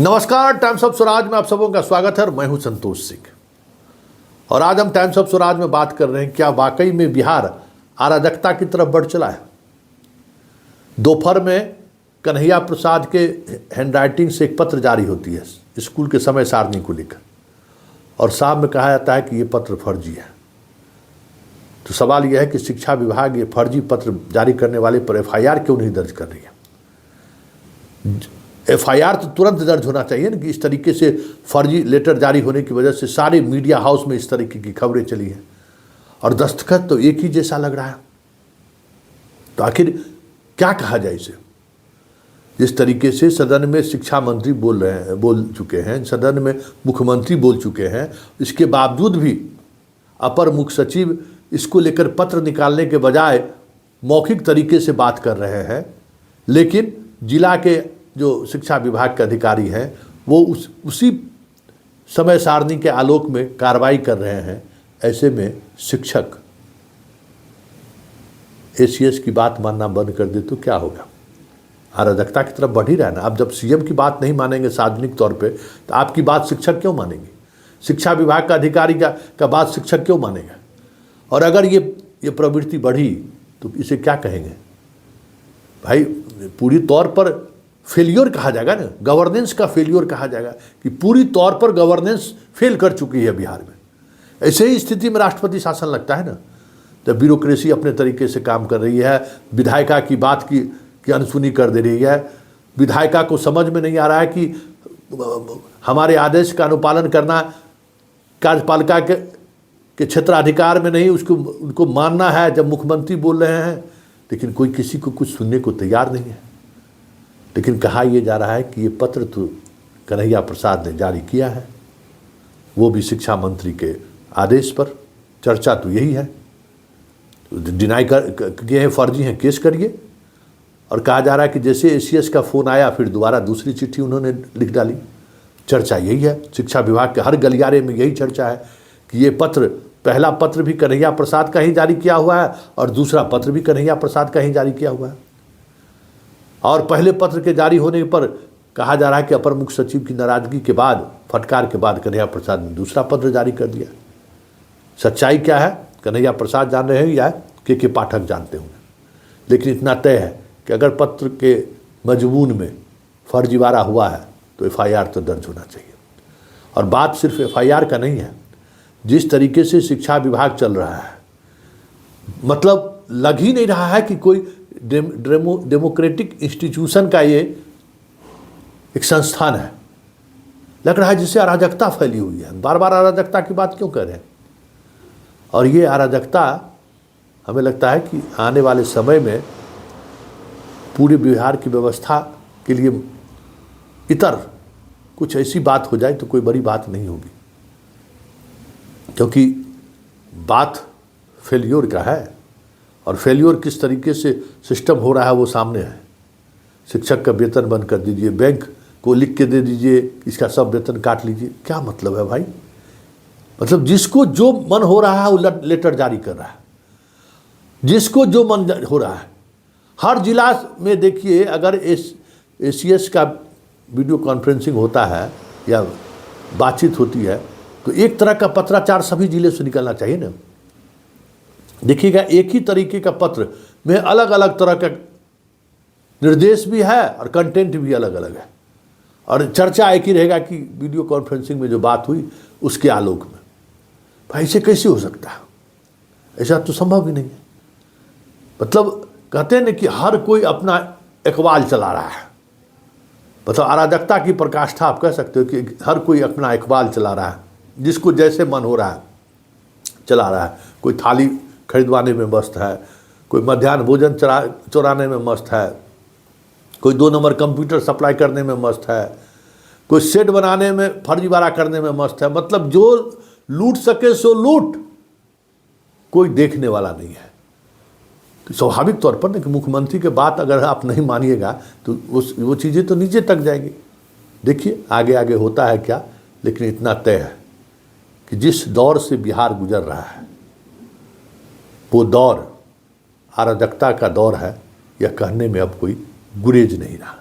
नमस्कार, times of Swaraj में आप सबों का स्वागत है और मैं हूं संतोष सिंह। और आज हम टाइम्स ऑफ स्वराज में बात कर रहे हैं, क्या वाकई में बिहार अराजकता की तरफ बढ़ चला है। दोपहर में कन्हैया प्रसाद के हैंडराइटिंग से एक पत्र जारी होती है स्कूल के समय सारणी को लेकर, और शाम में कहा जाता है कि ये पत्र फर्जी है। तो सवाल यह है कि शिक्षा विभाग ये फर्जी पत्र जारी करने वाले पर FIR क्यों नहीं दर्ज कर रही है। FIR तो तुरंत दर्ज होना चाहिए ना, कि इस तरीके से फर्जी लेटर जारी होने की वजह से सारे मीडिया हाउस में इस तरीके की खबरें चली हैं और दस्तखत तो एक ही जैसा लग रहा है। तो आखिर क्या कहा जाए इसे। जिस तरीके से सदन में शिक्षा मंत्री बोल चुके हैं, सदन में मुख्यमंत्री बोल चुके हैं, इसके बावजूद भी अपर मुख्य सचिव इसको लेकर पत्र निकालने के बजाय मौखिक तरीके से बात कर रहे हैं। लेकिन जिला के जो शिक्षा विभाग के अधिकारी हैं वो उसी समय सारणी के आलोक में कार्रवाई कर रहे हैं। ऐसे में शिक्षक ACS की बात मानना बंद कर दे तो क्या होगा। अराजकता की तरफ बढ़ ही रहा है ना। आप जब CM की बात नहीं मानेंगे सार्वजनिक तौर पे, तो आपकी बात शिक्षक क्यों मानेंगे। शिक्षा विभाग का अधिकारी का बात शिक्षक क्यों मानेगा। और अगर ये प्रवृत्ति बढ़ी तो इसे क्या कहेंगे भाई। पूरी तौर पर फेलियर कहा जाएगा ना, गवर्नेंस का फेलियर कहा जाएगा कि पूरी तौर पर गवर्नेंस फेल कर चुकी है बिहार में। ऐसे ही स्थिति में राष्ट्रपति शासन लगता है ना, जब ब्यूरोक्रेसी अपने तरीके से काम कर रही है, विधायिका की बात की अनसुनी कर दे रही है। विधायिका को समझ में नहीं आ रहा है कि हमारे आदेश का अनुपालन करना कार्यपालिका के क्षेत्राधिकार में नहीं, उनको मानना है जब मुख्यमंत्री बोल रहे हैं। लेकिन कोई किसी को कुछ सुनने को तैयार नहीं है। लेकिन कहा यह जा रहा है कि ये पत्र तो कन्हैया प्रसाद ने जारी किया है, वो भी शिक्षा मंत्री के आदेश पर। चर्चा तो यही है, डिनाई किए हैं, फर्जी हैं, केस करिए। और कहा जा रहा है कि जैसे ACS का फ़ोन आया फिर दोबारा दूसरी चिट्ठी उन्होंने लिख डाली। चर्चा यही है, शिक्षा विभाग के हर गलियारे में यही चर्चा है कि ये पत्र, पहला पत्र भी कन्हैया प्रसाद का ही जारी किया हुआ है और दूसरा पत्र भी कन्हैया प्रसाद का ही जारी किया हुआ है। और पहले पत्र के जारी होने पर कहा जा रहा है कि अपर मुख्य सचिव की नाराजगी के बाद, फटकार के बाद कन्हैया प्रसाद ने दूसरा पत्र जारी कर दिया। सच्चाई क्या है कन्हैया प्रसाद जान रहे हैं या के पाठक जानते होंगे। लेकिन इतना तय है कि अगर पत्र के मजमून में फर्जीवाड़ा हुआ है तो FIR तो दर्ज होना चाहिए। और बात सिर्फ FIR का नहीं है, जिस तरीके से शिक्षा विभाग चल रहा है, मतलब लग ही नहीं रहा है कि कोई डेमोक्रेटिक इंस्टीट्यूशन का ये एक संस्थान है। लग रहा है जिससे अराजकता फैली हुई है। बार बार अराजकता की बात क्यों कर रहे हैं। और ये अराजकता हमें लगता है कि आने वाले समय में पूरे बिहार की व्यवस्था के लिए इतर कुछ ऐसी बात हो जाए तो कोई बड़ी बात नहीं होगी, क्योंकि बात फेल्योर का है। और फेल्योर किस तरीके से सिस्टम हो रहा है वो सामने है। शिक्षक का वेतन बंद कर दीजिए, बैंक को लिख के दे दीजिए इसका सब वेतन काट लीजिए। क्या मतलब है भाई। मतलब जिसको जो मन हो रहा है वो लेटर जारी कर रहा है, जिसको जो मन हो रहा है। हर जिला में देखिए, अगर ACS का वीडियो कॉन्फ्रेंसिंग होता है या बातचीत होती है तो एक तरह का पत्राचार सभी जिले से निकलना चाहिए ना। देखिएगा, एक ही तरीके का पत्र में अलग अलग तरह का निर्देश भी है और कंटेंट भी अलग अलग है, और चर्चा एक ही रहेगा कि वीडियो कॉन्फ्रेंसिंग में जो बात हुई उसके आलोक में। भाई ऐसे कैसे हो सकता है। ऐसा तो संभव ही नहीं है। मतलब कहते हैं ना कि हर कोई अपना इकबाल चला रहा है। मतलब अराजकता की पराकाष्ठा आप कह सकते हो कि हर कोई अपना इकबाल चला रहा है, जिसको जैसे मन हो रहा है चला रहा है। कोई थाली खरीदवाने में मस्त है, कोई मध्याह्न भोजन चुराने में मस्त है, कोई 2 नंबर कंप्यूटर सप्लाई करने में मस्त है, कोई सेट बनाने में फर्जीवाड़ा करने में मस्त है। मतलब जो लूट सके सो लूट, कोई देखने वाला नहीं है। तो स्वाभाविक तौर पर ना कि मुख्यमंत्री के बात अगर आप नहीं मानिएगा तो वो चीज़ें तो नीचे तक जाएगी। देखिए आगे आगे होता है क्या। लेकिन इतना तय है कि जिस दौर से बिहार गुजर रहा है वो दौर अराजकता का दौर है, यह कहने में अब कोई गुरेज नहीं रहा।